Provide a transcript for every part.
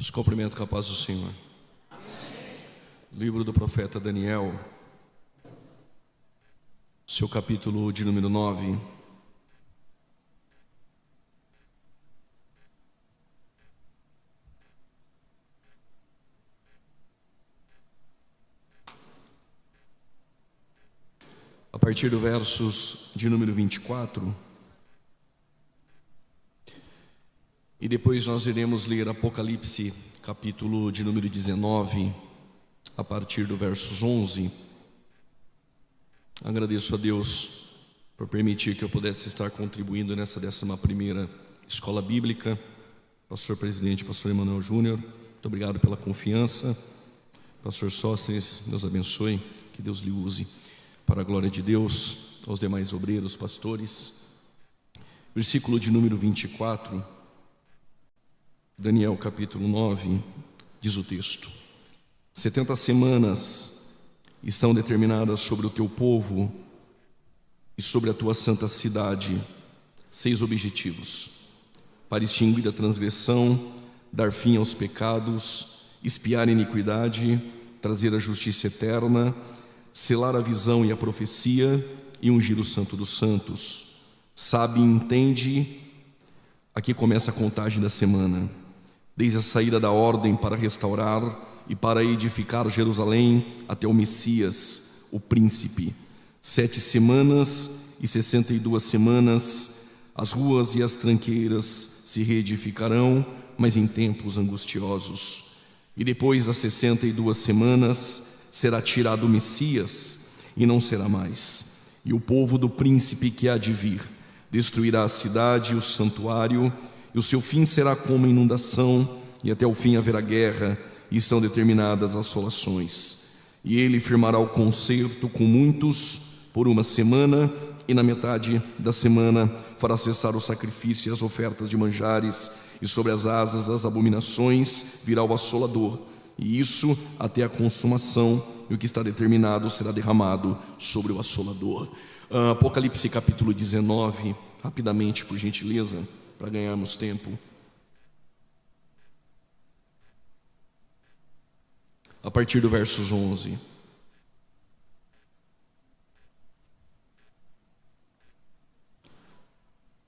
Os cumprimento com a paz do Senhor. Livro do profeta Daniel, seu capítulo de número 9. A partir do versos de número 24. E depois nós iremos ler Apocalipse, capítulo de número 19, a partir do versos 11. Agradeço a Deus por permitir que eu pudesse estar contribuindo nessa 11ª Escola Bíblica. Pastor Presidente, Pastor Emanuel Júnior, muito obrigado pela confiança. Pastor Sóstenes, Deus abençoe, que Deus lhe use para a glória de Deus. Aos demais obreiros, pastores. Versículo de número 24. Daniel capítulo 9, diz o texto: 70 semanas estão determinadas sobre o teu povo e sobre a tua santa cidade. 6 objetivos: para extinguir a transgressão, dar fim aos pecados, expiar a iniquidade, trazer a justiça eterna, selar a visão e a profecia e ungir o santo dos santos. Sabe e entende. Aqui começa a contagem da semana, desde a saída da ordem para restaurar e para edificar Jerusalém até o Messias, o príncipe. 7 semanas e 62 semanas, as ruas e as tranqueiras se reedificarão, mas em tempos angustiosos. E depois das 62 semanas será tirado o Messias e não será mais. E o povo do príncipe que há de vir destruirá a cidade e o santuário, e o seu fim será como inundação, e até o fim haverá guerra, e estão determinadas assolações. E ele firmará o concerto com muitos por 1 semana, e na metade da semana fará cessar o sacrifício e as ofertas de manjares, e sobre as asas das abominações virá o assolador, e isso até a consumação, e o que está determinado será derramado sobre o assolador. Apocalipse capítulo 19, rapidamente, por gentileza, para ganharmos tempo. A partir do versos 11.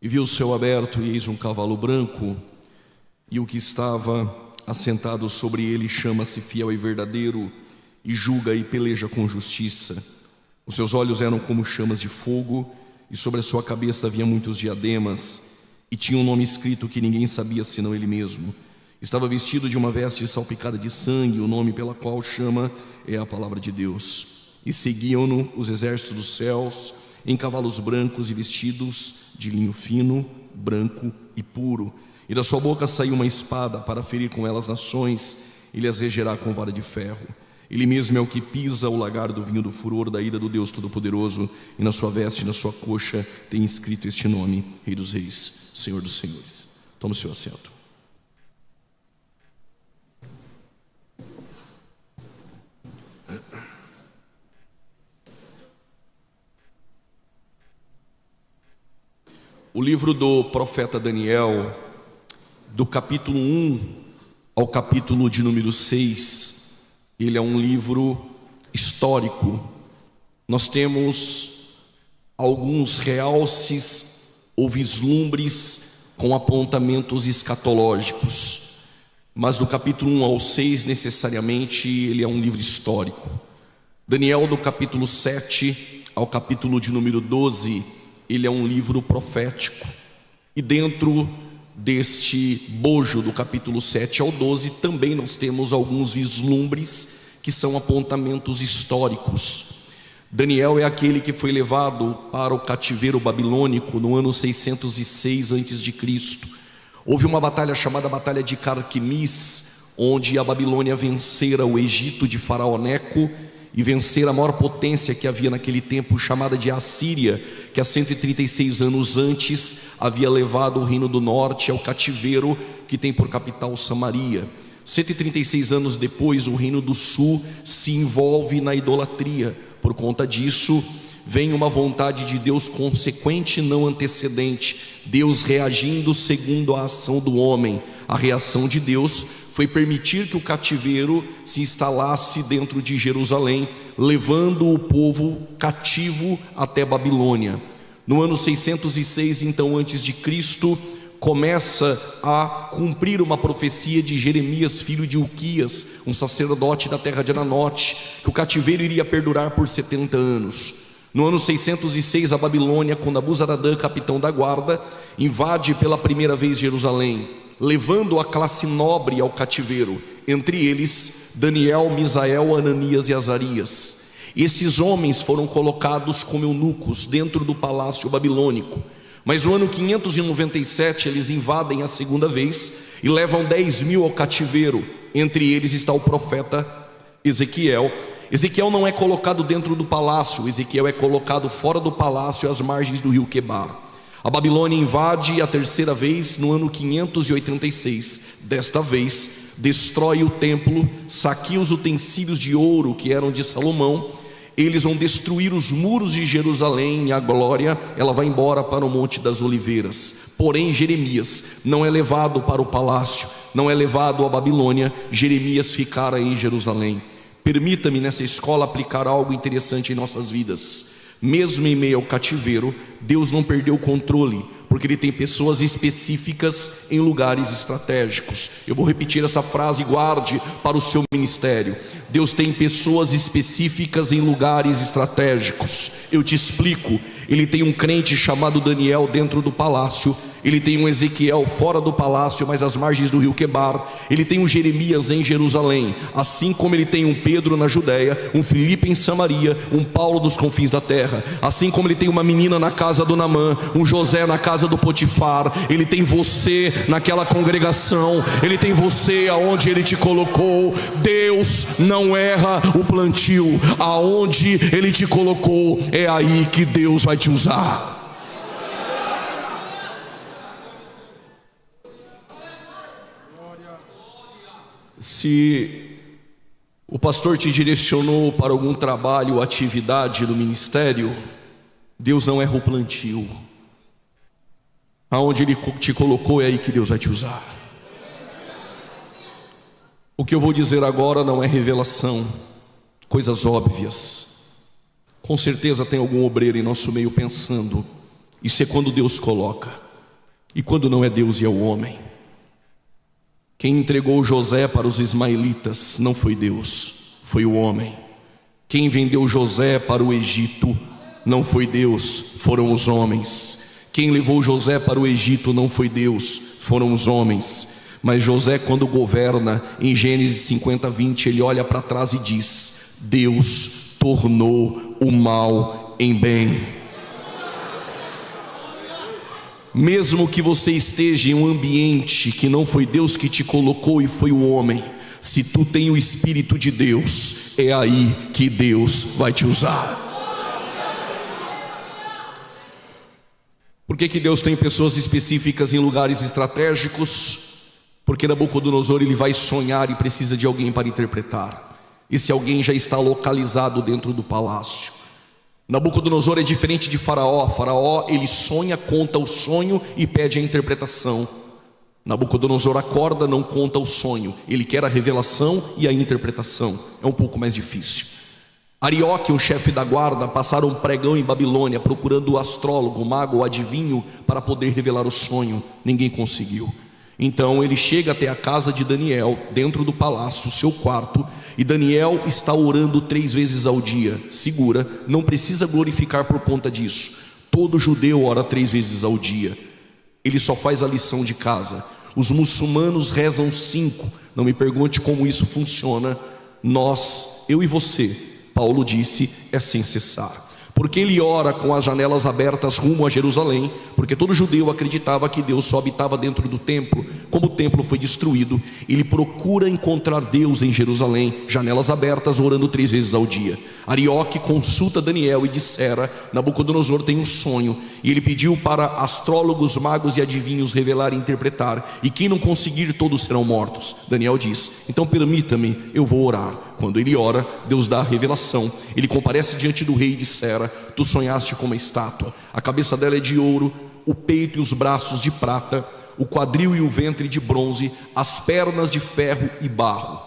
E vi o céu aberto, e eis um cavalo branco, e o que estava assentado sobre ele chama-se Fiel e Verdadeiro, e julga e peleja com justiça. Os seus olhos eram como chamas de fogo, e sobre a sua cabeça havia muitos diademas, e tinha um nome escrito que ninguém sabia senão ele mesmo. Estava vestido de uma veste salpicada de sangue, o nome pela qual chama é a palavra de Deus. E seguiam-no os exércitos dos céus, em cavalos brancos e vestidos de linho fino, branco e puro. E da sua boca saiu uma espada para ferir com ela as nações, e lhes regerá com vara de ferro. Ele mesmo é o que pisa o lagar do vinho do furor da ira do Deus Todo-Poderoso, e na sua veste e na sua coxa tem escrito este nome: Rei dos Reis, Senhor dos Senhores. Tome o seu assento. O livro do profeta Daniel, do capítulo 1 ao capítulo de número 6, ele é um livro histórico. Nós temos alguns realces ou vislumbres com apontamentos escatológicos, mas do capítulo 1 ao 6 necessariamente ele é um livro histórico. Daniel, do capítulo 7 ao capítulo de número 12, ele é um livro profético. E dentro deste bojo do capítulo 7 ao 12 também nós temos alguns vislumbres que são apontamentos históricos. Daniel é aquele que foi levado para o cativeiro babilônico no ano 606 a.C. Houve uma batalha chamada Batalha de Carquemis, onde a Babilônia vencera o Egito de Faraó Neco e vencer a maior potência que havia naquele tempo, chamada de Assíria, que há 136 anos antes havia levado o reino do norte ao cativeiro, que tem por capital Samaria. 136 anos depois, o reino do sul se envolve na idolatria. Por conta disso, vem uma vontade de Deus consequente, não antecedente. Deus reagindo segundo a ação do homem. A reação de Deus foi permitir que o cativeiro se instalasse dentro de Jerusalém, levando o povo cativo até Babilônia. No ano 606, então, antes de Cristo, começa a cumprir uma profecia de Jeremias, filho de Uquias, um sacerdote da terra de Ananote, que o cativeiro iria perdurar por 70 anos. No ano 606, a Babilônia, com Nabuzaradã, capitão da guarda, invade pela primeira vez Jerusalém, levando a classe nobre ao cativeiro, entre eles Daniel, Misael, Ananias e Azarias. Esses homens foram colocados como eunucos dentro do palácio babilônico. Mas no ano 597 eles invadem a segunda vez e levam 10.000 ao cativeiro. Entre eles está o profeta Ezequiel. Ezequiel não é colocado dentro do palácio, Ezequiel é colocado fora do palácio, às margens do rio Quebar. A Babilônia invade a terceira vez no ano 586. Desta vez destrói o templo, saqueia os utensílios de ouro que eram de Salomão. Eles vão destruir os muros de Jerusalém, e a glória, ela vai embora para o Monte das Oliveiras. Porém, Jeremias não é levado para o palácio, não é levado à Babilônia. Jeremias ficará em Jerusalém. Permita-me nessa escola aplicar algo interessante em nossas vidas. Mesmo em meio ao cativeiro, Deus não perdeu o controle, porque Ele tem pessoas específicas em lugares estratégicos. Eu vou repetir essa frase, guarde para o seu ministério. Deus tem pessoas específicas em lugares estratégicos. Eu te explico. Ele tem um crente chamado Daniel dentro do palácio. Ele tem um Ezequiel fora do palácio, mas às margens do rio Quebar. Ele tem um Jeremias em Jerusalém, assim como ele tem um Pedro na Judéia, um Filipe em Samaria, um Paulo dos confins da terra. Assim como ele tem uma menina na casa do Naamã, um José na casa do Potifar. Ele tem você naquela congregação, ele tem você aonde ele te colocou. Deus não erra o plantio. Aonde ele te colocou, é aí que Deus vai te usar. Se o pastor te direcionou para algum trabalho ou atividade no ministério, Deus não erra o plantio. Aonde Ele te colocou, é aí que Deus vai te usar. O que eu vou dizer agora não é revelação, coisas óbvias. Com certeza tem algum obreiro em nosso meio pensando: isso é quando Deus coloca, e quando não é Deus e é o homem. Quem entregou José para os ismaelitas não foi Deus, foi o homem. Quem vendeu José para o Egito não foi Deus, foram os homens. Quem levou José para o Egito não foi Deus, foram os homens. Mas José, quando governa, em Gênesis 50:20, ele olha para trás e diz: Deus tornou o mal em bem. Mesmo que você esteja em um ambiente que não foi Deus que te colocou e foi o homem, se tu tem o Espírito de Deus, é aí que Deus vai te usar. Por que Deus tem pessoas específicas em lugares estratégicos? Porque Nabucodonosor, ele vai sonhar e precisa de alguém para interpretar. Esse alguém já está localizado dentro do palácio. Nabucodonosor é diferente de Faraó. Faraó, ele sonha, conta o sonho e pede a interpretação. Nabucodonosor acorda, não conta o sonho, ele quer a revelação e a interpretação. É um pouco mais difícil. Arioque, um chefe da guarda, passaram um pregão em Babilônia procurando o astrólogo, o mago, o adivinho, para poder revelar o sonho. Ninguém conseguiu. Então ele chega até a casa de Daniel, dentro do palácio, seu quarto, e Daniel está orando 3 vezes ao dia. Segura, não precisa glorificar por conta disso. Todo judeu ora 3 vezes ao dia. Ele só faz a lição de casa. Os muçulmanos rezam 5. Não me pergunte como isso funciona. Nós, eu e você, Paulo disse, é sem cessar. Porque ele ora com as janelas abertas rumo a Jerusalém, porque todo judeu acreditava que Deus só habitava dentro do templo. Como o templo foi destruído, ele procura encontrar Deus em Jerusalém, janelas abertas, orando 3 vezes ao dia. Arioque consulta Daniel e dissera: Nabucodonosor tem um sonho, e ele pediu para astrólogos, magos e adivinhos revelar e interpretar, e quem não conseguir, todos serão mortos. Daniel diz: então permita-me, eu vou orar. Quando ele ora, Deus dá a revelação. Ele comparece diante do rei e dissera: tu sonhaste com uma estátua, a cabeça dela é de ouro, o peito e os braços de prata, o quadril e o ventre de bronze, as pernas de ferro e barro.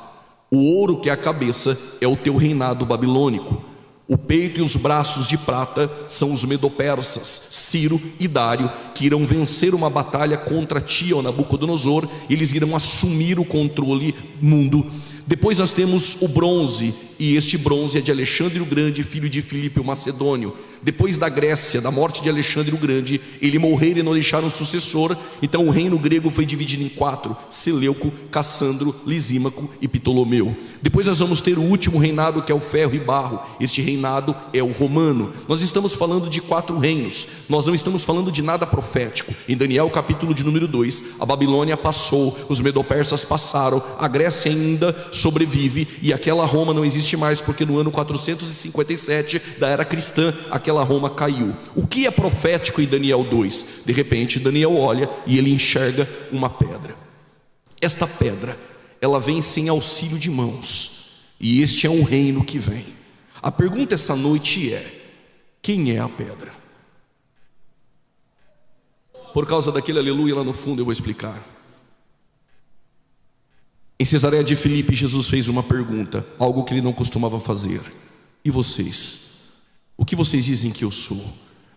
O ouro, que é a cabeça, é o teu reinado babilônico. O peito e os braços de prata são os medo-persas, Ciro e Dário, que irão vencer uma batalha contra ti, ó Nabucodonosor. Eles irão assumir o controle mundo. Depois nós temos o bronze, e este bronze é de Alexandre o Grande, filho de Filipe o Macedônio. Depois da Grécia, da morte de Alexandre o Grande, ele morreu e não deixaram um sucessor. Então o reino grego foi dividido em 4: Seleuco, Cassandro, Lisímaco e Ptolomeu. Depois nós vamos ter o último reinado, que é o ferro e barro. Este reinado é o romano. Nós estamos falando de 4 reinos, nós não estamos falando de nada profético. Em Daniel capítulo de número 2, a Babilônia passou, os medo-persas passaram, a Grécia ainda sobrevive, e aquela Roma não existe mais, porque no ano 457 da era cristã, aquela Roma caiu. O que é profético em Daniel 2? De repente Daniel olha e ele enxerga uma pedra. Esta pedra, ela vem sem auxílio de mãos, e este é um reino que vem. A pergunta essa noite é: quem é a pedra? Por causa daquele aleluia lá no fundo eu vou explicar. Em Cesareia de Filipe, Jesus fez uma pergunta, algo que ele não costumava fazer: e vocês? O que vocês dizem que eu sou?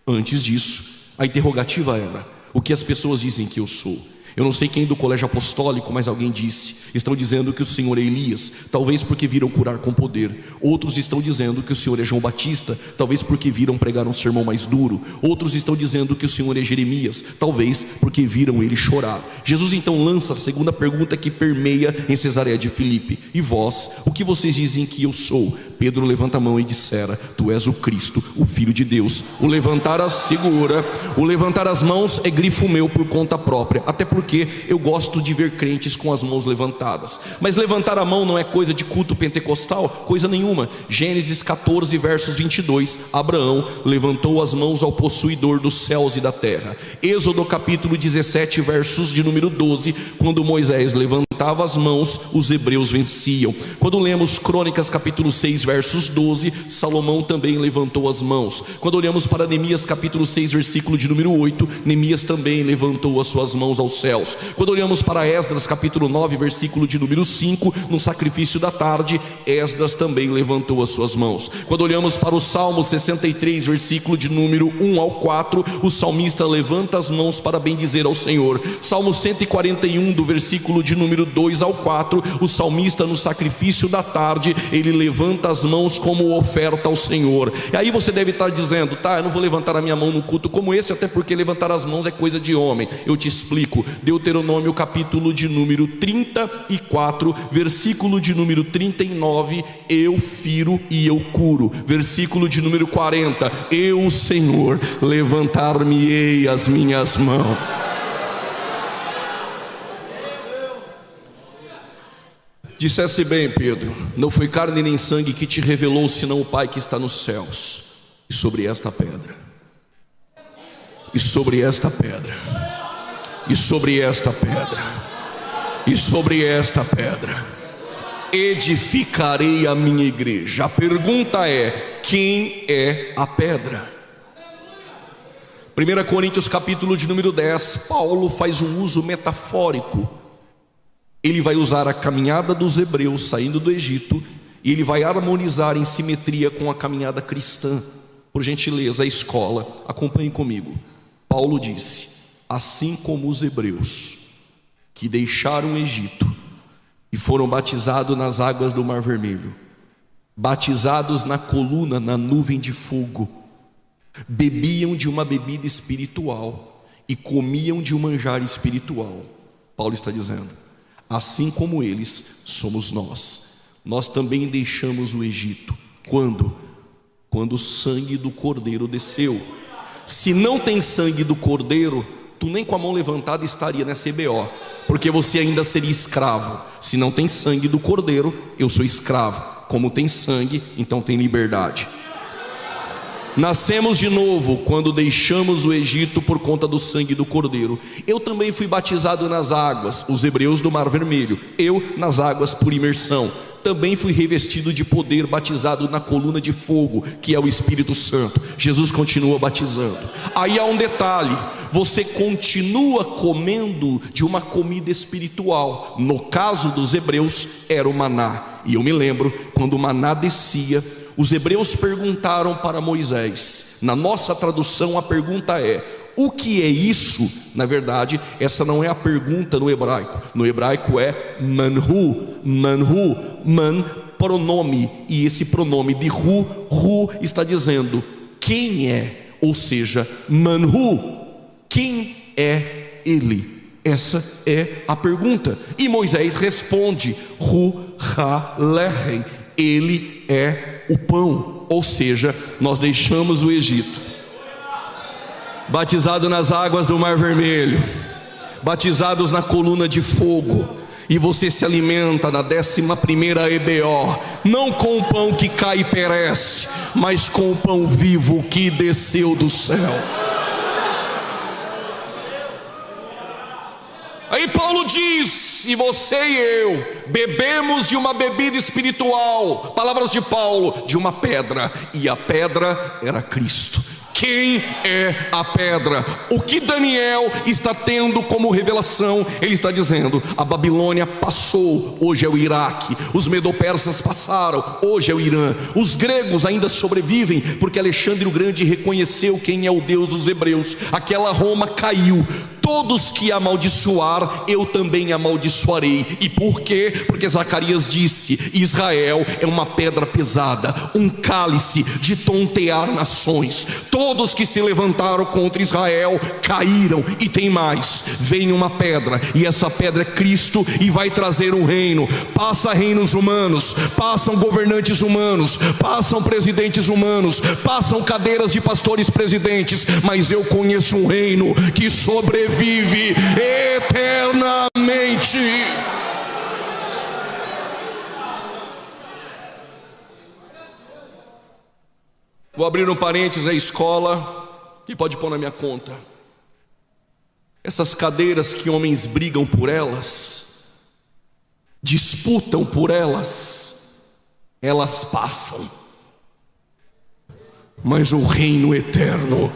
Antes disso, a interrogativa era: o que as pessoas dizem que eu sou? Eu não sei quem do colégio apostólico, mas alguém disse: estão dizendo que o Senhor é Elias, talvez porque viram curar com poder. Outros estão dizendo que o Senhor é João Batista, talvez porque viram pregar um sermão mais duro. Outros estão dizendo que o Senhor é Jeremias, talvez porque viram ele chorar. Jesus então lança a segunda pergunta que permeia em Cesareia de Filipe: e vós, o que vocês dizem que eu sou? Pedro levanta a mão e dissera: tu és o Cristo, o Filho de Deus. O levantar as mãos é grifo meu por conta própria, até porque eu gosto de ver crentes com as mãos levantadas. Mas levantar a mão não é coisa de culto pentecostal, coisa nenhuma. Gênesis 14 versos 22, Abraão levantou as mãos ao possuidor dos céus e da terra. Êxodo capítulo 17 versos de número 12, quando Moisés levantava as mãos, os hebreus venciam. Quando lemos Crônicas capítulo 6 versos 12, Salomão também levantou as mãos. Quando olhamos para Neemias capítulo 6 versículo de número 8, Neemias também levantou as suas mãos aos céus. Quando olhamos para Esdras capítulo 9 versículo de número 5, no sacrifício da tarde, Esdras também levantou as suas mãos. Quando olhamos para o Salmo 63 versículo de número 1 ao 4, o salmista levanta as mãos para bendizer ao Senhor. Salmo 141 do versículo de número 2 ao 4, o salmista no sacrifício da tarde, ele levanta as mãos como oferta ao Senhor. E aí você deve estar dizendo: tá, eu não vou levantar a minha mão num culto como esse, até porque levantar as mãos é coisa de homem. Eu te explico. Deuteronômio capítulo de número 34, versículo de número 39, eu firo e eu curo. Versículo de número 40, eu, o Senhor, levantar-me-ei as minhas mãos. Dissesse bem, Pedro: não foi carne nem sangue que te revelou, senão o Pai que está nos céus. E sobre esta pedra, e sobre esta pedra, e sobre esta pedra, e sobre esta pedra, edificarei a minha igreja. A pergunta é: quem é a pedra? 1 Coríntios capítulo de número 10, Paulo faz um uso metafórico. Ele vai usar a caminhada dos hebreus saindo do Egito, e ele vai harmonizar em simetria com a caminhada cristã. Por gentileza, a escola, acompanhe comigo. Paulo disse: assim como os hebreus que deixaram o Egito e foram batizados nas águas do Mar Vermelho, batizados na coluna, na nuvem de fogo, bebiam de uma bebida espiritual e comiam de um manjar espiritual. Paulo está dizendo: assim como eles, somos nós. Nós também deixamos o Egito. Quando? Quando o sangue do Cordeiro desceu. Se não tem sangue do Cordeiro, tu nem com a mão levantada estaria nessa EBO, porque você ainda seria escravo. Se não tem sangue do Cordeiro, eu sou escravo. Como tem sangue, então tem liberdade. Nascemos de novo quando deixamos o Egito por conta do sangue do Cordeiro. Eu também fui batizado nas águas, os hebreus do Mar Vermelho, eu nas águas por imersão. também fui revestido de poder, batizado na coluna de fogo, que é o Espírito Santo. Jesus continua batizando. Aí há um detalhe: você continua comendo de uma comida espiritual. No caso dos hebreus era o maná. E eu me lembro, quando o maná descia, os hebreus perguntaram para Moisés. Na nossa tradução a pergunta é: o que é isso? Na verdade, essa não é a pergunta no hebraico. No hebraico é manhu, manhu, man, pronome. E esse pronome de hu está dizendo quem é, ou seja, manhu, quem é ele? Essa é a pergunta. E Moisés responde: hu ha lechem, ele é o pão. Ou seja, nós deixamos o Egito, batizado nas águas do Mar Vermelho, batizados na coluna de fogo, e você se alimenta na 11ª EBO, não com o pão que cai e perece, mas com o pão vivo que desceu do céu. Aí Paulo diz: e você e eu bebemos de uma bebida espiritual, palavras de Paulo, de uma pedra, e a pedra era Cristo. Quem é a pedra? O que Daniel está tendo como revelação? Ele está dizendo: a Babilônia passou, hoje é o Iraque. Os medo-persas passaram, hoje é o Irã. Os gregos ainda sobrevivem, porque Alexandre o Grande reconheceu quem é o Deus dos hebreus. Aquela Roma caiu. Todos que amaldiçoar, eu também amaldiçoarei. E por quê? Porque Zacarias disse: Israel é uma pedra pesada, um cálice de tontear nações. Todos que se levantaram contra Israel caíram. E tem mais: vem uma pedra, e essa pedra é Cristo, e vai trazer um reino. Passa reinos humanos, passam governantes humanos, passam presidentes humanos, passam cadeiras de pastores presidentes, mas eu conheço um reino que sobrevive eternamente. Vou abrir um parênteses: a escola, que pode pôr na minha conta. Essas cadeiras que homens brigam por elas, disputam por elas, elas passam, mas o reino eterno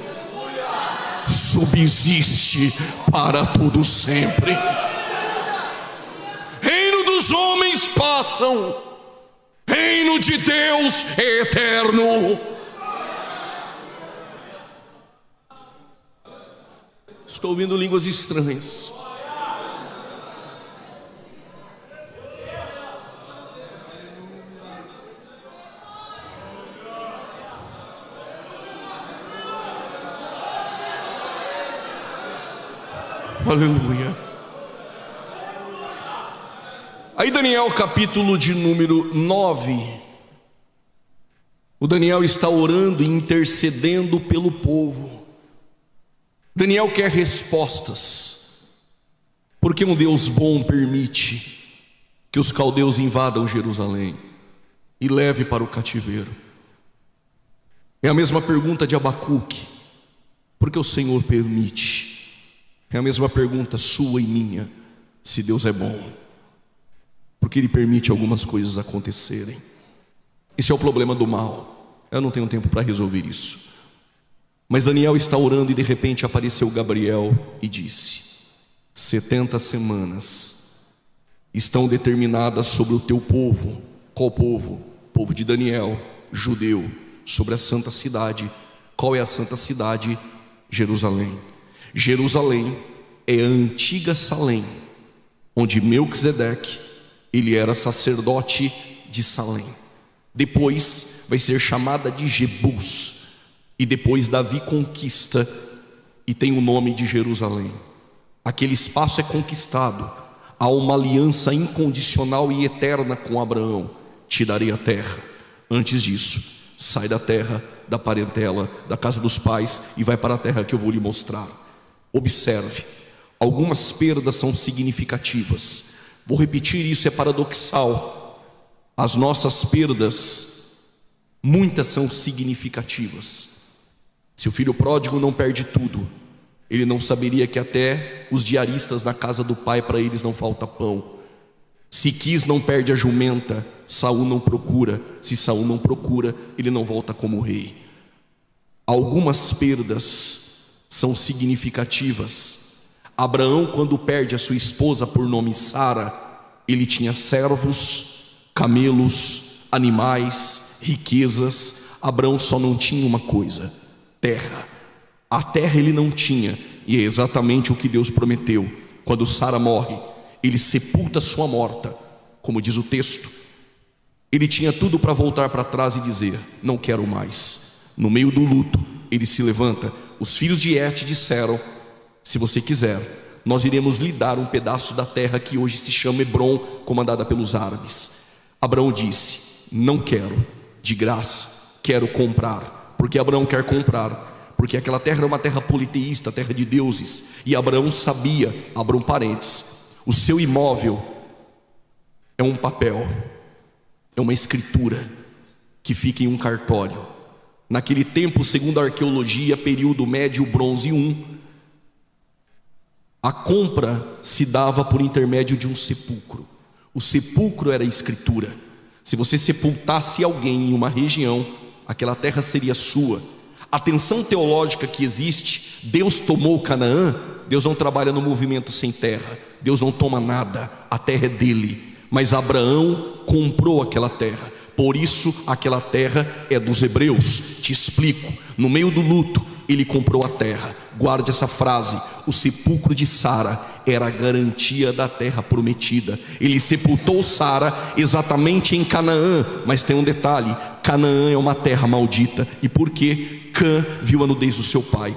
subsiste para todo sempre. Reino dos homens passam, reino de Deus é eterno. Estou ouvindo línguas estranhas. Aleluia. Aí Daniel, capítulo de número 9. O Daniel está orando e intercedendo pelo povo. Daniel quer respostas, porque um Deus bom permite que os caldeus invadam Jerusalém e leve para o cativeiro. É a mesma pergunta de Abacuque: porque o Senhor permite? É a mesma pergunta sua e minha: se Deus é bom, porque Ele permite algumas coisas acontecerem. Esse é o problema do mal. Eu não tenho tempo para resolver isso. Mas Daniel está orando e de repente apareceu Gabriel e disse: 70 semanas estão determinadas sobre o teu povo. Qual povo? Povo de Daniel, judeu, sobre a santa cidade. Qual é a santa cidade? Jerusalém. Jerusalém é a antiga Salém, onde Melquisedeque, ele era sacerdote de Salém. Depois vai ser chamada de Jebus. E depois Davi conquista e tem o nome de Jerusalém. Aquele espaço é conquistado. Há uma aliança incondicional e eterna com Abraão: te darei a terra. Antes disso, sai da terra, da parentela, da casa dos pais, e vai para a terra que eu vou lhe mostrar. Observe, algumas perdas são significativas. Vou repetir isso, é paradoxal. As nossas perdas, muitas são significativas. Se o filho pródigo não perde tudo, ele não saberia que até os diaristas na casa do pai, para eles não falta pão. Se Quis não perde a jumenta, Saul não procura. Se Saul não procura, ele não volta como rei. Algumas perdas são significativas. Abraão, quando perde a sua esposa por nome Sara, ele tinha servos, camelos, animais, riquezas. Abraão só não tinha uma coisa: terra. A terra ele não tinha, e é exatamente o que Deus prometeu. Quando Sara morre, ele sepulta sua morta, como diz o texto. Ele tinha tudo para voltar para trás e dizer: não quero mais. No meio do luto, ele se levanta. Os filhos de Et disseram: se você quiser, nós iremos lhe dar um pedaço da terra que hoje se chama Hebrom, comandada pelos árabes. Abraão disse: não quero de graça, quero comprar. Porque Abraão quer comprar, porque aquela terra era uma terra politeísta, terra de deuses. E Abraão sabia, abram parênteses, o seu imóvel é um papel, é uma escritura que fica em um cartório. Naquele tempo, segundo a arqueologia, período médio bronze I, a compra se dava por intermédio de um sepulcro. O sepulcro era a escritura. Se você sepultasse alguém em uma região, aquela terra seria sua. A tensão teológica que existe: Deus tomou Canaã. Deus não trabalha no movimento sem terra. Deus não toma nada, a terra é dele. Mas Abraão comprou aquela terra. Por isso aquela terra é dos hebreus. Te explico: no meio do luto, ele comprou a terra. Guarde essa frase: o sepulcro de Sara era a garantia da terra prometida. Ele sepultou Sara exatamente em Canaã. Mas tem um detalhe: Canaã é uma terra maldita. E por quê? Cã viu a nudez do seu pai.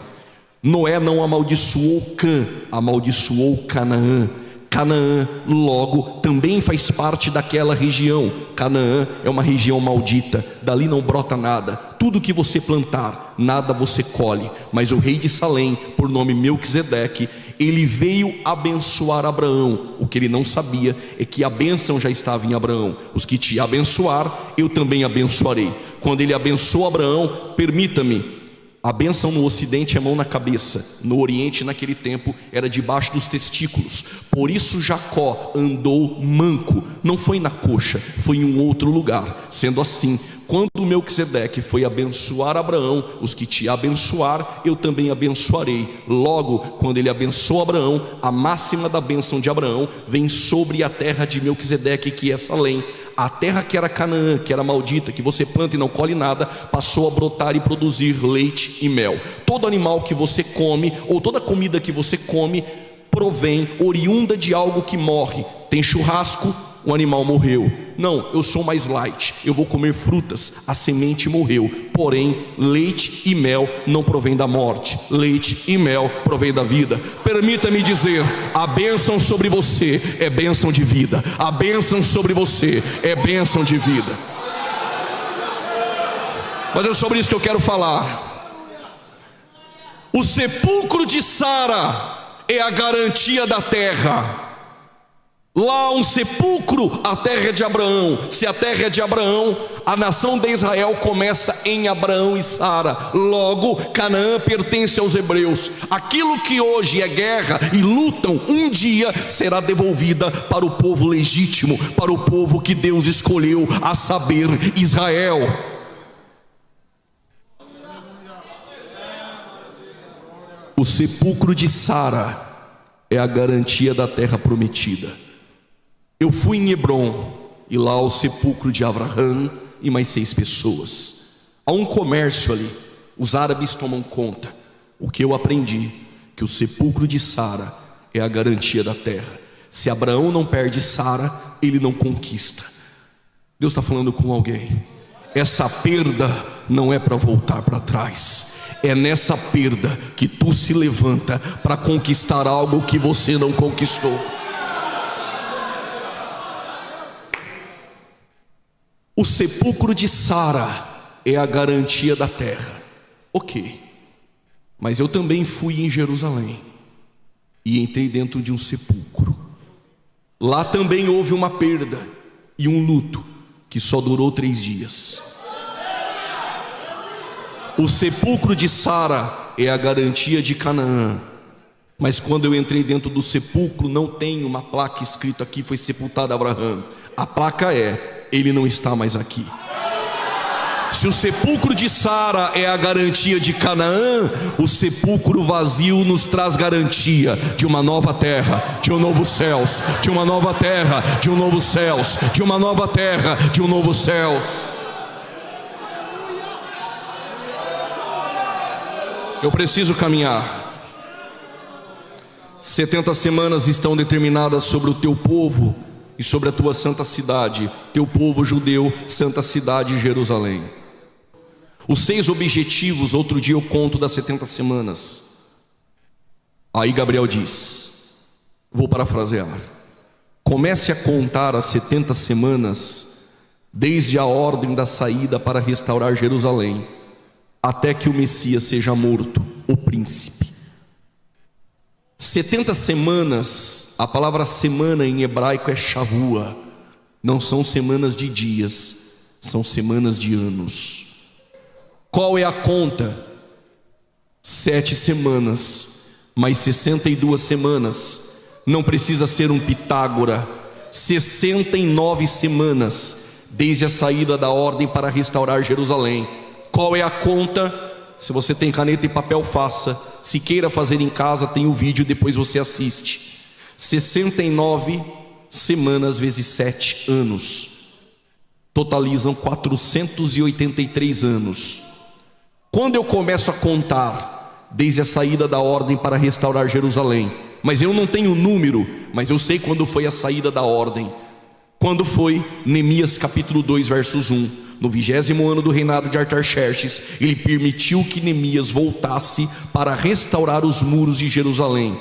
Noé não amaldiçoou Cã, amaldiçoou Canaã. Canaã logo também faz parte daquela região. Canaã é uma região maldita, dali não brota nada. Tudo que você plantar, nada você colhe. Mas o rei de Salém, por nome Melquisedeque, ele veio abençoar Abraão. O que ele não sabia é que a bênção já estava em Abraão. Os que te abençoar, eu também abençoarei. Quando ele abençoou Abraão, permita-me, a bênção no ocidente é mão na cabeça. No oriente, naquele tempo, era debaixo dos testículos. Por isso Jacó andou manco. Não foi na coxa, foi em um outro lugar. Sendo assim, quando Melquisedeque foi abençoar Abraão, os que te abençoar, eu também abençoarei. Logo, quando ele abençoou Abraão, a máxima da bênção de Abraão vem sobre a terra de Melquisedeque, que é Salém. A terra que era Canaã, que era maldita, que você planta e não colhe nada, passou a brotar e produzir leite e mel. Todo animal que você come, ou toda comida que você come, provém oriunda de algo que morre. Tem churrasco, o animal morreu. Não, eu sou mais light, eu vou comer frutas, a semente morreu. Porém, leite e mel não provém da morte, leite e mel provém da vida. Permita-me dizer: a bênção sobre você é bênção de vida. A bênção sobre você é bênção de vida. Mas é sobre isso que eu quero falar. O sepulcro de Sara é a garantia da terra. Lá um sepulcro, a terra é de Abraão. Se a terra é de Abraão, a nação de Israel começa em Abraão e Sara. Logo, Canaã pertence aos hebreus. Aquilo que hoje é guerra e lutam, um dia será devolvida para o povo legítimo, para o povo que Deus escolheu, a saber, Israel. O sepulcro de Sara é a garantia da terra prometida. Eu fui em Hebrom, e lá o sepulcro de Abraham e mais 6 pessoas. Há um comércio ali, os árabes tomam conta. O que eu aprendi? Que o sepulcro de Sara é a garantia da terra. Se Abraão não perde Sara, ele não conquista. Deus está falando com alguém. Essa perda não é para voltar para trás. É nessa perda que tu se levanta para conquistar algo que você não conquistou. O sepulcro de Sara é a garantia da terra. Ok, mas eu também fui em Jerusalém e entrei dentro de um sepulcro. Lá também houve uma perda e um luto que só durou 3 dias. O sepulcro de Sara é a garantia de Canaã. Mas quando eu entrei dentro do sepulcro, não tem uma placa escrito aqui, foi sepultado Abraão. A placa é, ele não está mais aqui. Se o sepulcro de Sara é a garantia de Canaã, o sepulcro vazio nos traz garantia de uma nova terra, de um novo céus, de uma nova terra, de um novo céus, de uma nova terra, de um novo céu. Eu preciso caminhar. 70 semanas estão determinadas sobre o teu povo e sobre a tua santa cidade, teu povo judeu, santa cidade Jerusalém. Os 6 objetivos, outro dia eu conto das 70 semanas. Aí Gabriel diz, vou parafrasear: comece a contar as 70 semanas, desde a ordem da saída para restaurar Jerusalém, até que o Messias seja morto, o príncipe. 70 semanas, a palavra semana em hebraico é shavua, não são semanas de dias, são semanas de anos. Qual é a conta? 7 semanas, mais 62 semanas, não precisa ser um Pitágora, 69 semanas, desde a saída da ordem para restaurar Jerusalém. Qual é a conta? Se você tem caneta e papel, faça. Se queira fazer em casa, tem o vídeo, depois você assiste. 69 semanas vezes 7 anos totalizam 483 anos. Quando eu começo a contar desde a saída da ordem para restaurar Jerusalém, mas eu não tenho número, mas eu sei quando foi a saída da ordem. Quando foi? Neemias capítulo 2 versos 1. No 20º ano do reinado de Artaxerxes, ele permitiu que Neemias voltasse para restaurar os muros de Jerusalém.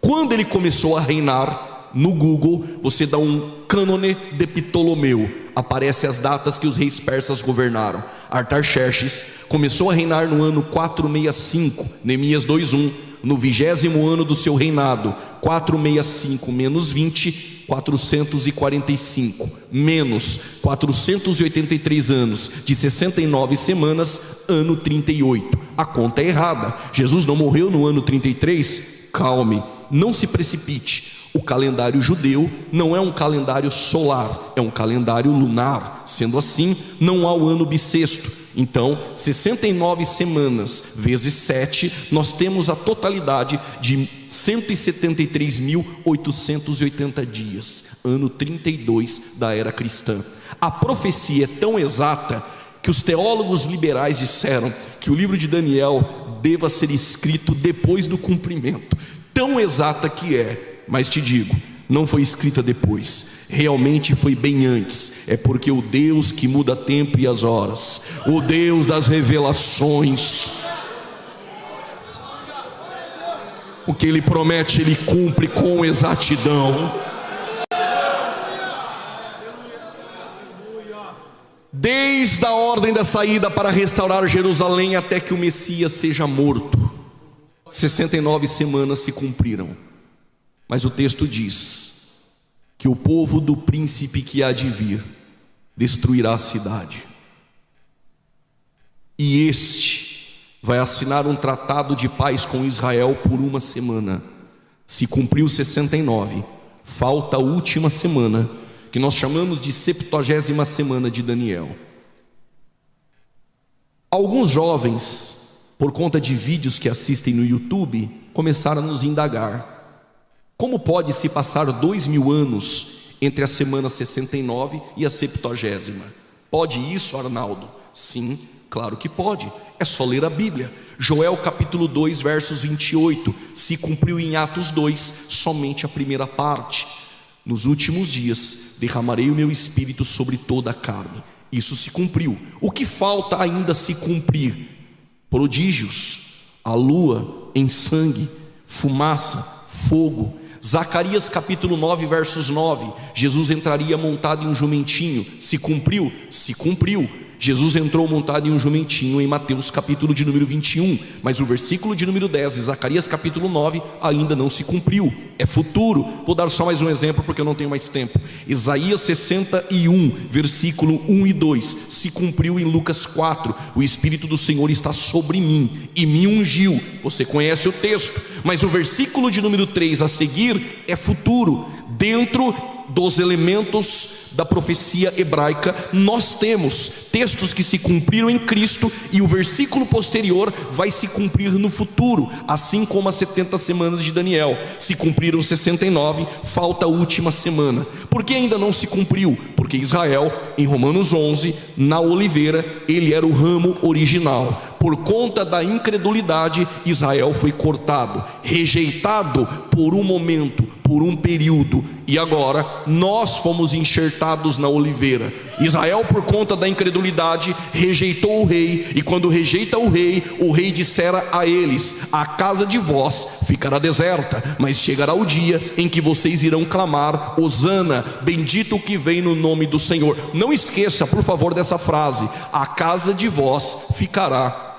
Quando ele começou a reinar, no Google você dá um cânone de Ptolomeu, aparece as datas que os reis persas governaram. Artaxerxes começou a reinar no ano 465, Neemias 2:1. No 20º ano do seu reinado, 465 menos 20, 445, menos 483 anos de 69 semanas, ano 38. A conta é errada. Jesus não morreu no ano 33? Calme, não se precipite. O calendário judeu não é um calendário solar, é um calendário lunar. Sendo assim, não há o ano bissexto. Então, 69 semanas vezes 7, nós temos a totalidade de 173.880 dias, ano 32 da era cristã. A profecia é tão exata que os teólogos liberais disseram que o livro de Daniel deva ser escrito depois do cumprimento. Tão exata que é, mas te digo, não foi escrita depois, realmente foi bem antes. É porque o Deus que muda tempo e as horas, o Deus das revelações, o que Ele promete, Ele cumpre com exatidão. Desde a ordem da saída para restaurar Jerusalém até que o Messias seja morto, 69 semanas se cumpriram. Mas o texto diz que o povo do príncipe que há de vir destruirá a cidade, e este vai assinar um tratado de paz com Israel por 1 semana. Se cumpriu 69, falta a última semana, que nós chamamos de 70ª semana de Daniel. Alguns jovens, por conta de vídeos que assistem no YouTube, começaram a nos indagar: como pode se passar 2000 anos entre a semana 69 e a 70ª? Pode isso, Arnaldo? Sim, claro que pode. É só ler a Bíblia. Joel capítulo 2 versos 28. Se cumpriu em Atos 2 somente a primeira parte. Nos últimos dias derramarei o meu espírito sobre toda a carne. Isso se cumpriu. O que falta ainda se cumprir? Prodígios, a lua em sangue, fumaça, fogo. Zacarias capítulo 9 versos 9, Jesus entraria montado em um jumentinho. Se cumpriu? Se cumpriu. Jesus entrou montado em um jumentinho em Mateus capítulo de número 21, mas o versículo de número 10 de Zacarias capítulo 9 ainda não se cumpriu, é futuro. Vou dar só mais um exemplo porque eu não tenho mais tempo. Isaías 61, versículo 1 e 2 se cumpriu em Lucas 4. O Espírito do Senhor está sobre mim e me ungiu. Você conhece o texto, mas o versículo de número 3 a seguir é futuro. Dentro dos elementos da profecia hebraica, nós temos textos que se cumpriram em Cristo, e o versículo posterior vai se cumprir no futuro, assim como as 70 semanas de Daniel se cumpriram 69, falta a última semana. Por que ainda não se cumpriu? Porque Israel, em Romanos 11, na oliveira, ele era o ramo original. Por conta da incredulidade, Israel foi cortado, rejeitado por um momento, por um período, e agora nós fomos enxertados na oliveira. Israel, por conta da incredulidade, rejeitou o rei, e quando rejeita o rei dissera a eles: a casa de vós ficará deserta, mas chegará o dia em que vocês irão clamar: Hosana, bendito o que vem no nome do Senhor. Não esqueça, por favor, dessa frase: a casa de vós ficará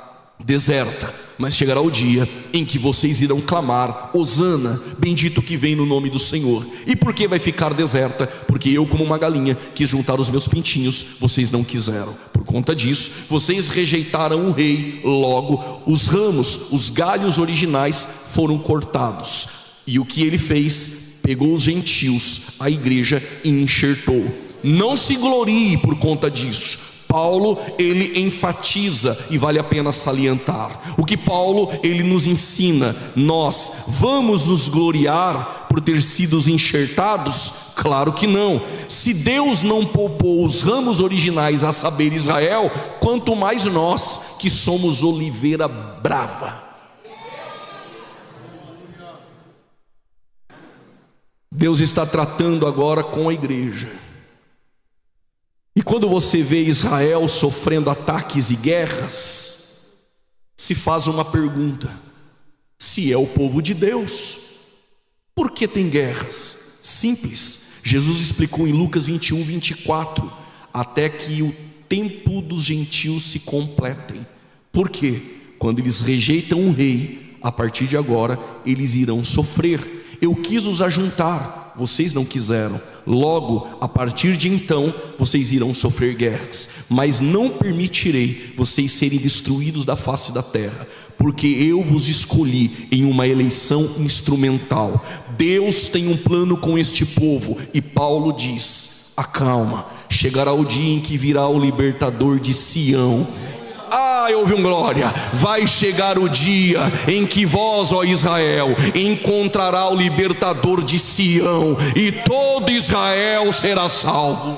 deserta, mas chegará o dia em que vocês irão clamar: Hosana, bendito que vem no nome do Senhor. E por que vai ficar deserta? Porque eu, como uma galinha, quis juntar os meus pintinhos, vocês não quiseram. Por conta disso, vocês rejeitaram o rei, logo os ramos, os galhos originais foram cortados. E o que ele fez? Pegou os gentios, a igreja, e enxertou. Não se glorie por conta disso. Paulo, ele enfatiza, e vale a pena salientar o que Paulo, ele nos ensina. Nós vamos nos gloriar por ter sido enxertados? Claro que não. Se Deus não poupou os ramos originais, a saber, Israel, quanto mais nós, que somos oliveira brava. Deus está tratando agora com a igreja. E quando você vê Israel sofrendo ataques e guerras, se faz uma pergunta: se é o povo de Deus, por que tem guerras? Simples. Jesus explicou em Lucas 21, 24: até que o tempo dos gentios se completem. Por quê? Quando eles rejeitam o rei, a partir de agora eles irão sofrer. Eu quis os ajuntar, vocês não quiseram. Logo, a partir de então, vocês irão sofrer guerras, mas não permitirei vocês serem destruídos da face da terra, porque eu vos escolhi em uma eleição instrumental. Deus tem um plano com este povo, e Paulo diz: acalma, chegará o dia em que virá o libertador de Sião. Ouve um glória. Vai chegar o dia em que vós, ó Israel, encontrará o libertador de Sião, e todo Israel será salvo.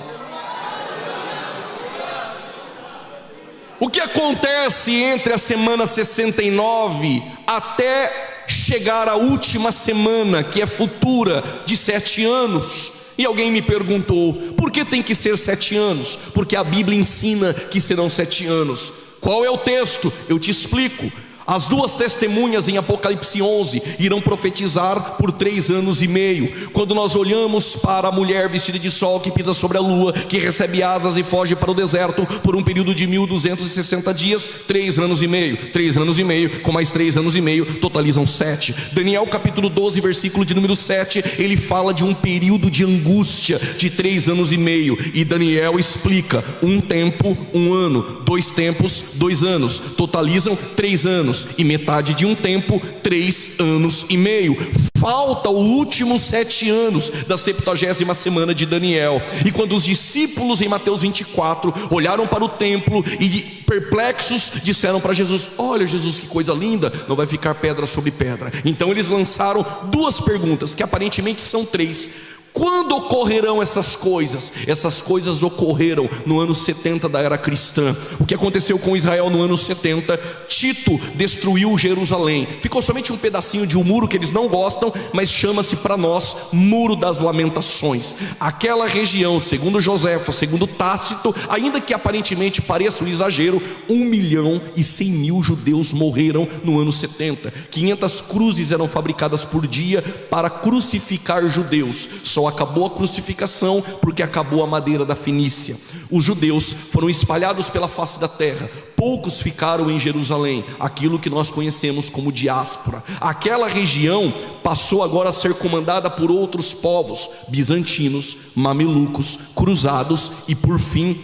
O que acontece entre a semana 69 até chegar a última semana, que é futura, de 7 anos? E alguém me perguntou: por que tem que ser 7 anos? Porque a Bíblia ensina que serão 7 anos. Qual é o texto? Eu te explico. As duas testemunhas em Apocalipse 11 irão profetizar por 3 anos e meio. Quando nós olhamos para a mulher vestida de sol que pisa sobre a lua, que recebe asas e foge para o deserto por um período de 1260 dias, 3 anos e meio. 3 anos e meio com mais 3 anos e meio totalizam 7. Daniel capítulo 12, versículo de número 7, ele fala de um período de angústia de 3 anos e meio. E Daniel explica: um tempo, 1 ano, 2 tempos, 2 anos, totalizam 3 anos. E metade de um tempo, 3 anos e meio. Falta o último 7 anos da 70ª semana de Daniel. E quando os discípulos em Mateus 24 olharam para o templo e perplexos disseram para Jesus: olha Jesus, que coisa linda, não vai ficar pedra sobre pedra. Então eles lançaram 2 perguntas, que aparentemente são 3. Quando ocorrerão essas coisas? Essas coisas ocorreram no ano 70 da era cristã. O que aconteceu com Israel no ano 70? Tito destruiu Jerusalém. Ficou somente um pedacinho de um muro que eles não gostam, mas chama-se para nós Muro das Lamentações. Aquela região, segundo Joséfo, segundo Tácito, ainda que aparentemente pareça um exagero, 1.100.000 judeus morreram no ano 70. 500 cruzes eram fabricadas por dia para crucificar judeus. Só Só acabou a crucificação porque acabou a madeira da Fenícia. Os judeus foram espalhados pela face da terra. Poucos ficaram em Jerusalém, aquilo que nós conhecemos como diáspora. Aquela região passou agora a ser comandada por outros povos, bizantinos, mamelucos, cruzados e por fim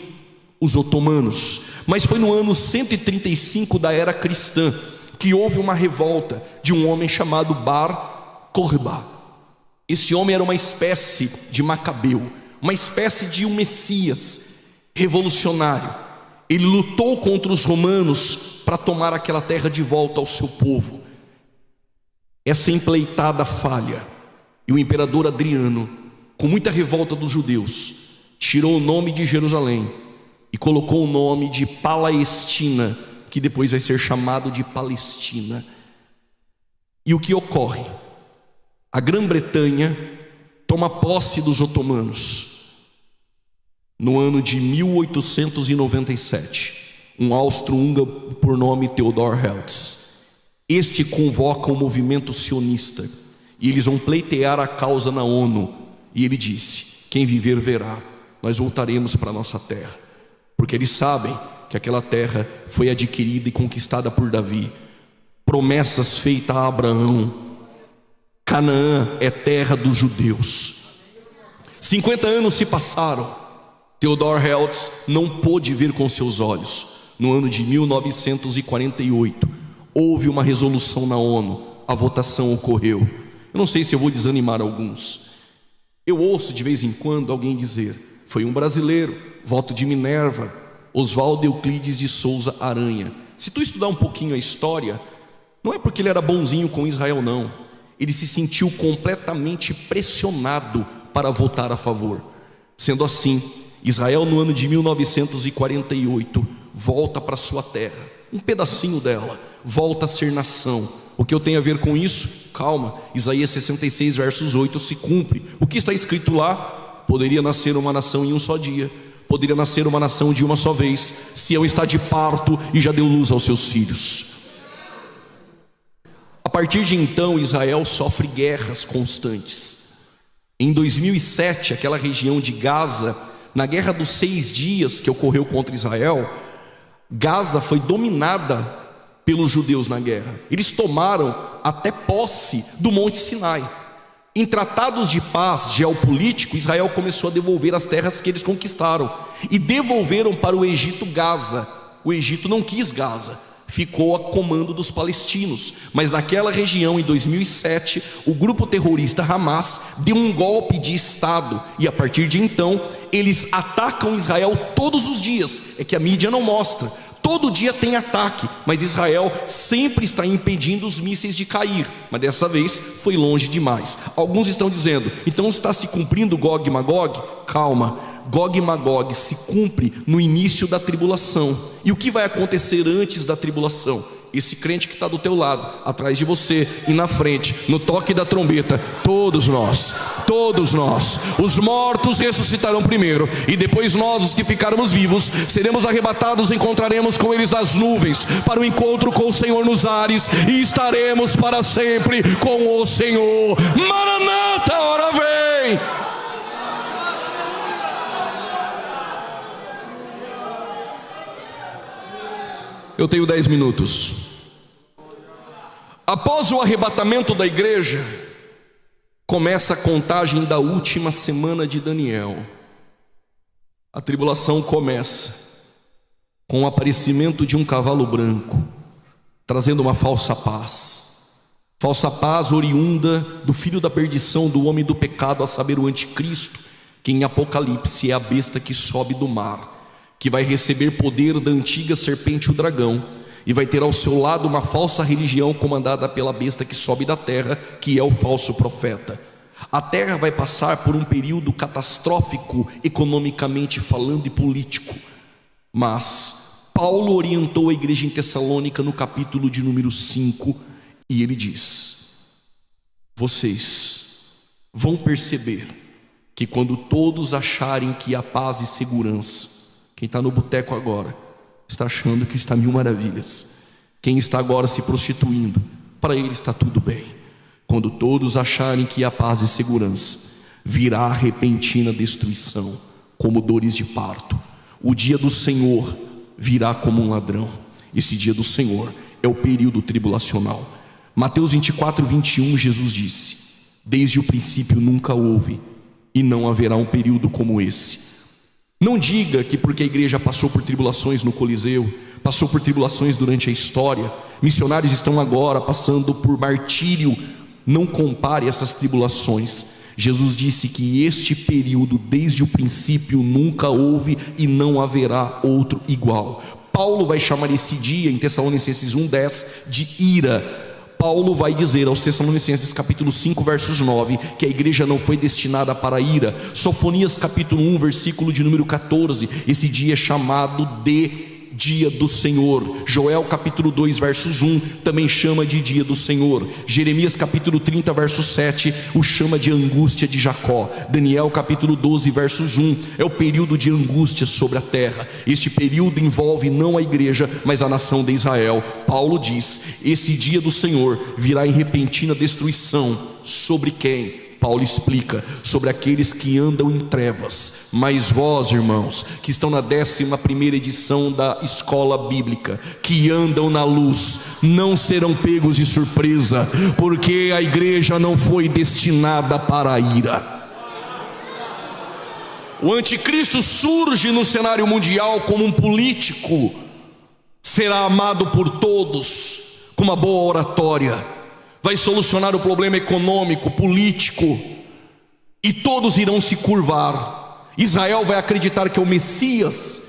os otomanos. Mas foi no ano 135 da era cristã que houve uma revolta de um homem chamado Bar Kokhba. Esse homem era uma espécie de Macabeu, uma espécie de um Messias revolucionário. Ele lutou contra os romanos para tomar aquela terra de volta ao seu povo. Essa empleitada falha, e o imperador Adriano, com muita revolta dos judeus, tirou o nome de Jerusalém e colocou o nome de Palestina, que depois vai ser chamado de Palestina. E o que ocorre? A Grã-Bretanha toma posse dos otomanos no ano de 1897. Um austro-húngaro por nome Theodor Herzl. Esse convoca o movimento sionista e eles vão pleitear a causa na ONU. E ele disse: quem viver verá, nós voltaremos para a nossa terra. Porque eles sabem que aquela terra foi adquirida e conquistada por Davi. Promessas feitas a Abraão. Canaã é terra dos judeus. 50 anos se passaram. Theodor Herzl não pôde ver com seus olhos. No ano de 1948 houve uma resolução na ONU. A votação ocorreu. Eu não sei se eu vou desanimar alguns. Eu ouço de vez em quando alguém dizer: foi um brasileiro, voto de Minerva, Oswaldo Euclides de Souza Aranha. Se tu estudar um pouquinho a história, não é porque ele era bonzinho com Israel, não. Ele se sentiu completamente pressionado para votar a favor. Sendo assim, Israel no ano de 1948 volta para sua terra, um pedacinho dela, volta a ser nação. O que eu tenho a ver com isso? Calma, Isaías 66 versos 8 se cumpre. O que está escrito lá? Poderia nascer uma nação em um só dia, poderia nascer uma nação de uma só vez. Sião está de parto e já deu luz aos seus filhos. A partir de então, Israel sofre guerras constantes. Em 2007, aquela região de Gaza, na Guerra dos 6 Dias que ocorreu contra Israel, Gaza foi dominada pelos judeus na guerra. Eles tomaram até posse do Monte Sinai. Em tratados de paz geopolítico, Israel começou a devolver as terras que eles conquistaram. E devolveram para o Egito Gaza. O Egito não quis Gaza, ficou a comando dos palestinos. Mas naquela região, em 2007, o grupo terrorista Hamas deu um golpe de Estado. E a partir de então, eles atacam Israel todos os dias. É que a mídia não mostra. Todo dia tem ataque, mas Israel sempre está impedindo os mísseis de cair. Mas dessa vez foi longe demais. Alguns estão dizendo: então está se cumprindo Gog e Magog? Calma. Gog e Magog se cumpre no início da tribulação. E o que vai acontecer antes da tribulação? Esse crente que está do teu lado, atrás de você e na frente, no toque da trombeta, todos nós, os mortos ressuscitarão primeiro, e depois nós, os que ficarmos vivos, seremos arrebatados e encontraremos com eles nas nuvens, para o encontro com o Senhor nos ares, e estaremos para sempre com o Senhor. Maranata, ora vem! Eu tenho 10 minutos. Após o arrebatamento da igreja, começa a contagem da última semana de Daniel. A tribulação começa com o aparecimento de um cavalo branco, trazendo uma falsa paz. Falsa paz oriunda do filho da perdição, do homem do pecado, a saber, o anticristo, que em Apocalipse é a besta que sobe do mar, que vai receber poder da antiga serpente, o dragão, e vai ter ao seu lado uma falsa religião comandada pela besta que sobe da terra, que é o falso profeta. A terra vai passar por um período catastrófico, economicamente falando, e político. Mas Paulo orientou a igreja em Tessalônica no capítulo de número 5, e ele diz: vocês vão perceber que quando todos acharem que há paz e segurança, quem está no boteco agora está achando que está mil maravilhas. Quem está agora se prostituindo, para ele está tudo bem. Quando todos acharem que há paz e segurança, virá a repentina destruição, como dores de parto. O dia do Senhor virá como um ladrão. Esse dia do Senhor é o período tribulacional. Mateus 24, 21, Jesus disse: desde o princípio nunca houve e não haverá um período como esse. Não diga que porque a igreja passou por tribulações no Coliseu, passou por tribulações durante a história, missionários estão agora passando por martírio. Não compare essas tribulações. Jesus disse que este período desde o princípio nunca houve e não haverá outro igual. Paulo vai chamar esse dia em Tessalonicenses 1:10 de ira. Paulo vai dizer aos Tessalonicenses capítulo 5 versos 9 que a igreja não foi destinada para a ira. Sofonias capítulo 1 versículo de número 14, esse dia é chamado de dia do Senhor. Joel capítulo 2 versos 1 também chama de dia do Senhor. Jeremias capítulo 30 verso 7 o chama de angústia de Jacó. Daniel capítulo 12 versos 1 é o período de angústia sobre a terra. Este período envolve não a igreja, mas a nação de Israel. Paulo diz: esse dia do Senhor virá em repentina destruição. Sobre quem? Paulo explica: sobre aqueles que andam em trevas. Mas vós, irmãos, que estão na 11ª edição da escola bíblica, que andam na luz, não serão pegos de surpresa, porque a igreja não foi destinada para a ira. O anticristo surge no cenário mundial como um político, será amado por todos, com uma boa oratória, vai solucionar o problema econômico, político, e todos irão se curvar. Israel vai acreditar que é o Messias,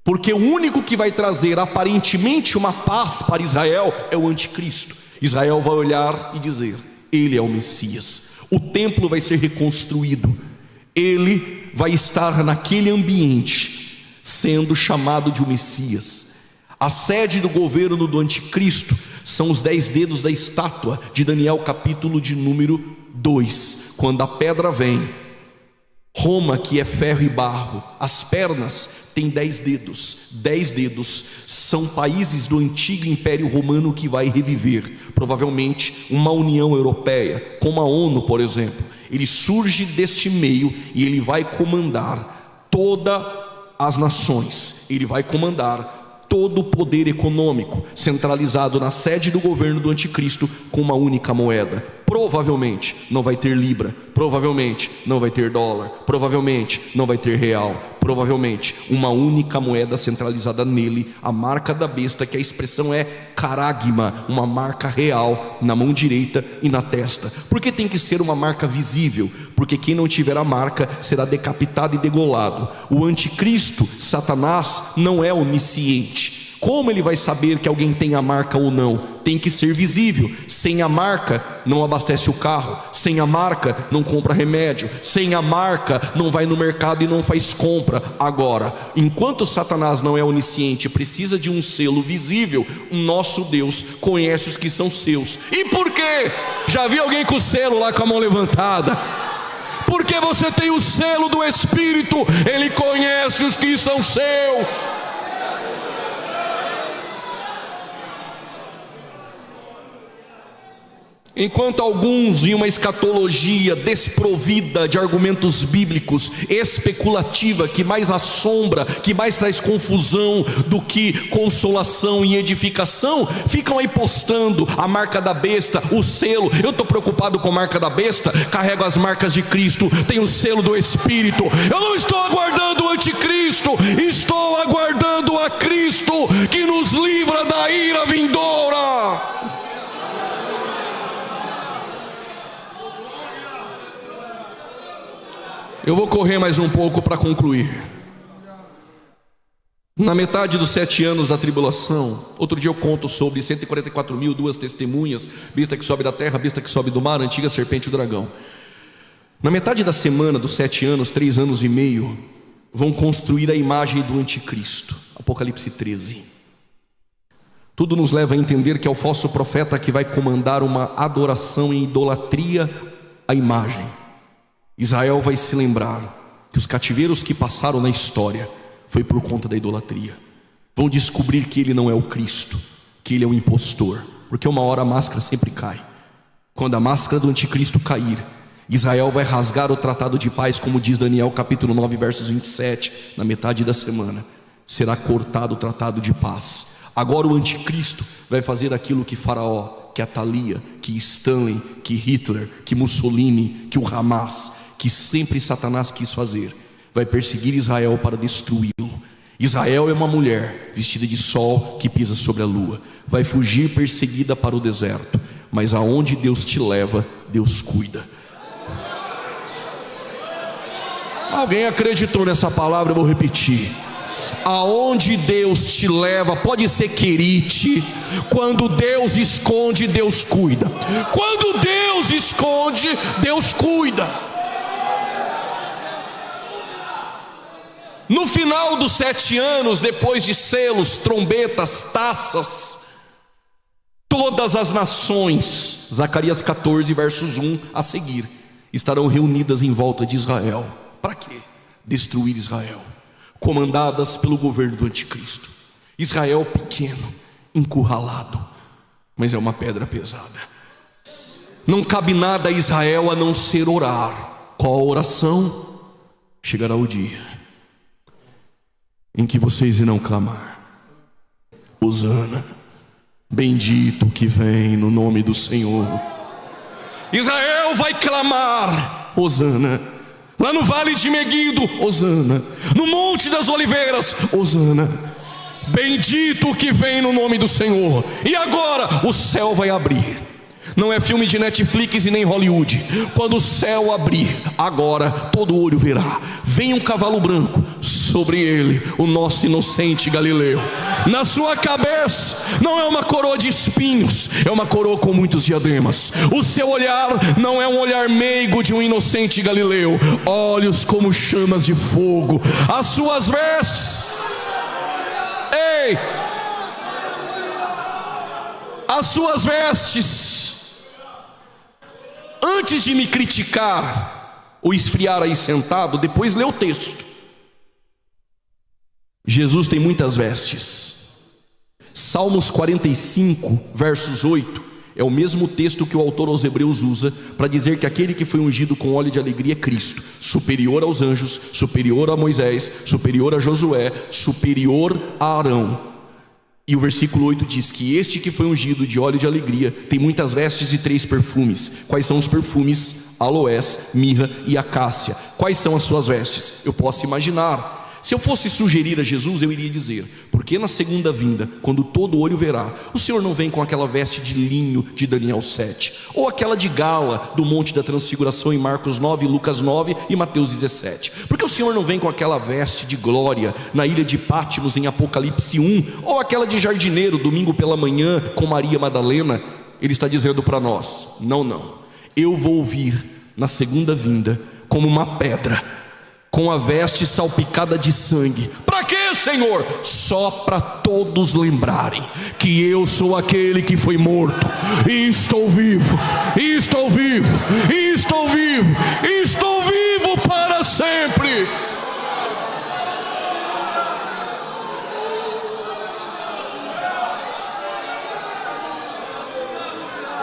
porque o único que vai trazer aparentemente uma paz para Israel é o anticristo. Israel vai olhar e dizer: ele é o Messias. O templo vai ser reconstruído, ele vai estar naquele ambiente, sendo chamado de o Messias. A sede do governo do anticristo são os 10 dedos da estátua de Daniel capítulo de número 2. Quando a pedra vem, Roma, que é ferro e barro, as pernas têm 10 dedos. 10 dedos são países do antigo Império Romano que vai reviver. Provavelmente uma União Europeia, como a ONU, por exemplo. Ele surge deste meio e ele vai comandar todas as nações. Ele vai comandar todo o poder econômico centralizado na sede do governo do anticristo, com uma única moeda. Provavelmente não vai ter libra, provavelmente não vai ter dólar, provavelmente não vai ter real, provavelmente uma única moeda centralizada nele, a marca da besta, que a expressão é caragma, uma marca real na mão direita e na testa. Por que tem que ser uma marca visível? Porque quem não tiver a marca será decapitado e degolado. O anticristo, Satanás, não é onisciente. Como ele vai saber que alguém tem a marca ou não? Tem que ser visível. Sem a marca não abastece o carro, sem a marca não compra remédio, sem a marca não vai no mercado e não faz compra. Agora, enquanto Satanás não é onisciente, precisa de um selo visível, o nosso Deus conhece os que são seus. E por quê? Já vi alguém com o selo lá com a mão levantada? Porque você tem o selo do Espírito, ele conhece os que são seus. Enquanto alguns em uma escatologia desprovida de argumentos bíblicos, especulativa, que mais assombra, que mais traz confusão do que consolação e edificação, ficam aí postando a marca da besta, o selo. Eu estou preocupado com a marca da besta, carrego as marcas de Cristo, tenho o selo do Espírito. Eu não estou aguardando o anticristo, estou aguardando a Cristo, que nos livra da ira vindoura. Eu vou correr mais um pouco para concluir. Na metade dos 7 anos da tribulação, outro dia eu conto sobre 144.000, 2 testemunhas, besta que sobe da terra, besta que sobe do mar, antiga serpente e o dragão. Na metade da semana dos 7 anos, 3 anos e meio, vão construir a imagem do anticristo. Apocalipse 13. Tudo nos leva a entender que é o falso profeta que vai comandar uma adoração em idolatria à imagem. Israel vai se lembrar que os cativeiros que passaram na história foi por conta da idolatria. Vão descobrir que ele não é o Cristo, que ele é um impostor, porque uma hora a máscara sempre cai. Quando a máscara do anticristo cair, Israel vai rasgar o tratado de paz, como diz Daniel capítulo 9, versos 27, na metade da semana. Será cortado o tratado de paz. Agora o anticristo vai fazer aquilo que Faraó, que Atalia, que Stanley, que Hitler, que Mussolini, que o Hamas, que sempre Satanás quis fazer. Vai perseguir Israel para destruí-lo. Israel é uma mulher vestida de sol que pisa sobre a lua. Vai fugir perseguida para o deserto. Mas aonde Deus te leva, Deus cuida. Alguém acreditou nessa palavra? Eu vou repetir. Aonde Deus te leva, pode ser Querite. Quando Deus esconde, Deus cuida. Quando Deus esconde, Deus cuida. No final dos 7 anos, depois de selos, trombetas, taças, todas as nações, Zacarias 14, versos 1 a seguir, estarão reunidas em volta de Israel. Para quê? Destruir Israel, comandadas pelo governo do anticristo. Israel pequeno, encurralado, mas é uma pedra pesada. Não cabe nada a Israel a não ser orar. Qual a oração? Chegará o dia em que vocês irão clamar: Hosana, bendito que vem no nome do Senhor. Israel vai clamar: Hosana. Lá no vale de Meguido, Hosana. No monte das oliveiras, Hosana. Bendito que vem no nome do Senhor. E agora o céu vai abrir. Não é filme de Netflix e nem Hollywood. Quando o céu abrir, agora todo olho verá. Vem um cavalo branco, sobre ele o nosso inocente Galileu. Na sua cabeça não é uma coroa de espinhos, é uma coroa com muitos diademas. O seu olhar não é um olhar meigo de um inocente Galileu. Olhos como chamas de fogo. As suas vestes, ei, as suas vestes. Antes de me criticar ou esfriar aí sentado, depois lê o texto. Jesus tem muitas vestes. Salmos 45, versos 8, é o mesmo texto que o autor aos Hebreus usa para dizer que aquele que foi ungido com óleo de alegria é Cristo, superior aos anjos, superior a Moisés, superior a Josué, superior a Arão. E o versículo 8 diz que este que foi ungido de óleo de alegria tem muitas vestes e 3 perfumes. Quais são os perfumes? Aloés, mirra e acácia. Quais são as suas vestes? Eu posso imaginar. Se eu fosse sugerir a Jesus, eu iria dizer: porque na segunda vinda, quando todo olho verá, o Senhor não vem com aquela veste de linho de Daniel 7, ou aquela de gala do Monte da Transfiguração em Marcos 9, Lucas 9 e Mateus 17? Porque o Senhor não vem com aquela veste de glória na ilha de Pátimos em Apocalipse 1, ou aquela de jardineiro domingo pela manhã com Maria Madalena? Ele está dizendo para nós: não, eu vou vir na segunda vinda como uma pedra, com a veste salpicada de sangue. Para quê, Senhor? Só para todos lembrarem que eu sou aquele que foi morto e estou vivo, e estou vivo, e estou vivo, e estou vivo para sempre.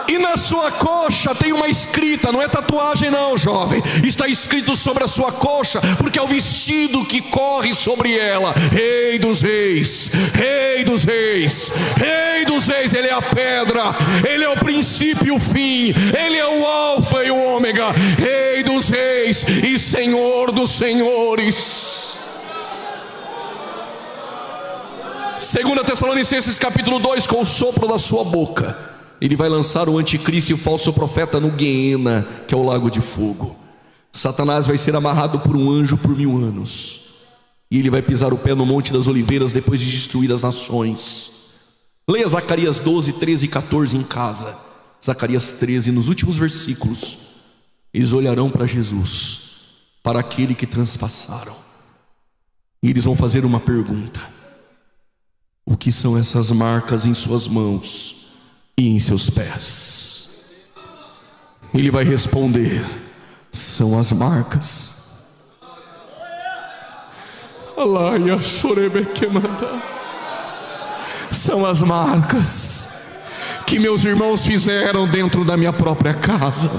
E na sua coxa tem uma escrita, não é tatuagem não, jovem. Está escrito sobre a sua coxa, porque é o vestido que corre sobre ela: Rei dos Reis, Rei dos Reis, Rei dos Reis. Ele é a pedra, Ele é o princípio e o fim, Ele é o alfa e o ômega, Rei dos Reis e Senhor dos Senhores. 2 Tessalonicenses capítulo 2: com o sopro da sua boca Ele vai lançar o anticristo e o falso profeta no Guiena, que é o lago de fogo. Satanás vai ser amarrado por um anjo por 1000 anos. E ele vai pisar o pé no Monte das Oliveiras depois de destruir as nações. Leia Zacarias 12, 13 e 14 em casa. Zacarias 13, nos últimos versículos, eles olharão para Jesus, para aquele que transpassaram. E eles vão fazer uma pergunta: o que são essas marcas em suas mãos e em seus pés? Ele vai responder: são as marcas. São as marcas que meus irmãos fizeram dentro da minha própria casa.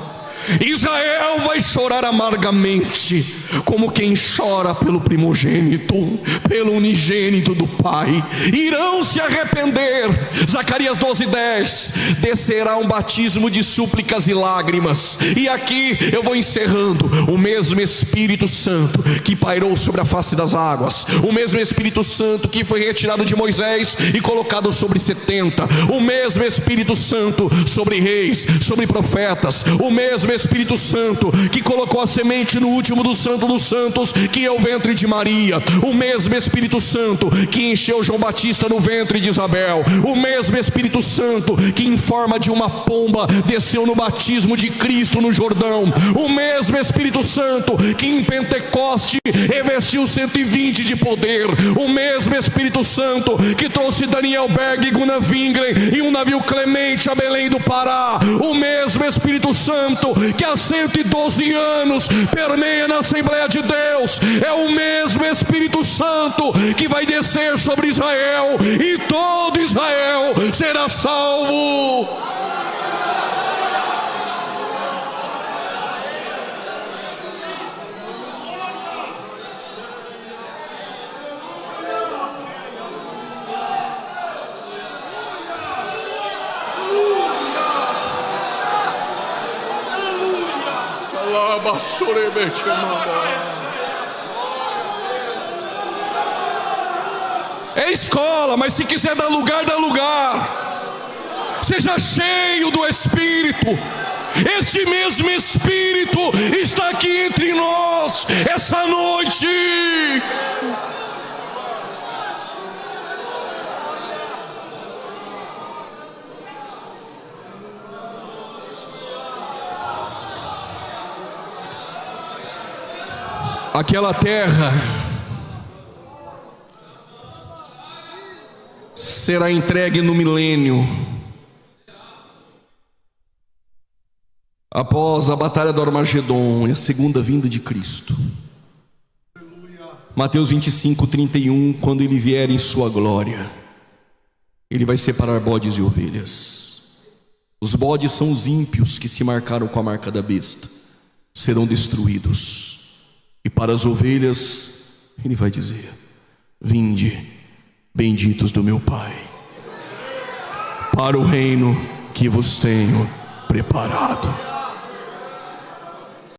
Israel vai chorar amargamente, como quem chora pelo primogênito, pelo unigênito do Pai. Irão se arrepender. Zacarias 12:10. Descerá um batismo de súplicas e lágrimas. E aqui eu vou encerrando. O mesmo Espírito Santo que pairou sobre a face das águas, o mesmo Espírito Santo que foi retirado de Moisés e colocado sobre 70, o mesmo Espírito Santo sobre reis, sobre profetas, o mesmo Espírito Santo que colocou a semente no último do Santo dos Santos, que é o ventre de Maria, o mesmo Espírito Santo que encheu João Batista no ventre de Isabel, o mesmo Espírito Santo que em forma de uma pomba desceu no batismo de Cristo no Jordão, o mesmo Espírito Santo que em Pentecoste revestiu 120 de poder, o mesmo Espírito Santo que trouxe Daniel Berg e Gunnar Wingren em um navio Clemente a Belém do Pará, o mesmo Espírito Santo que há 112 anos permeia na Assembleia de Deus, é o mesmo Espírito Santo que vai descer sobre Israel, e todo Israel será salvo. É escola, mas se quiser dar lugar, dá lugar. Seja cheio do Espírito. Este mesmo Espírito está aqui entre nós essa noite. Aquela terra será entregue no milênio, após a batalha do Armagedon e a segunda vinda de Cristo. Mateus 25:31, quando ele vier em sua glória, ele vai separar bodes e ovelhas. Os bodes são os ímpios que se marcaram com a marca da besta, serão destruídos. E para as ovelhas, ele vai dizer: vinde, benditos do meu Pai, para o reino que vos tenho preparado.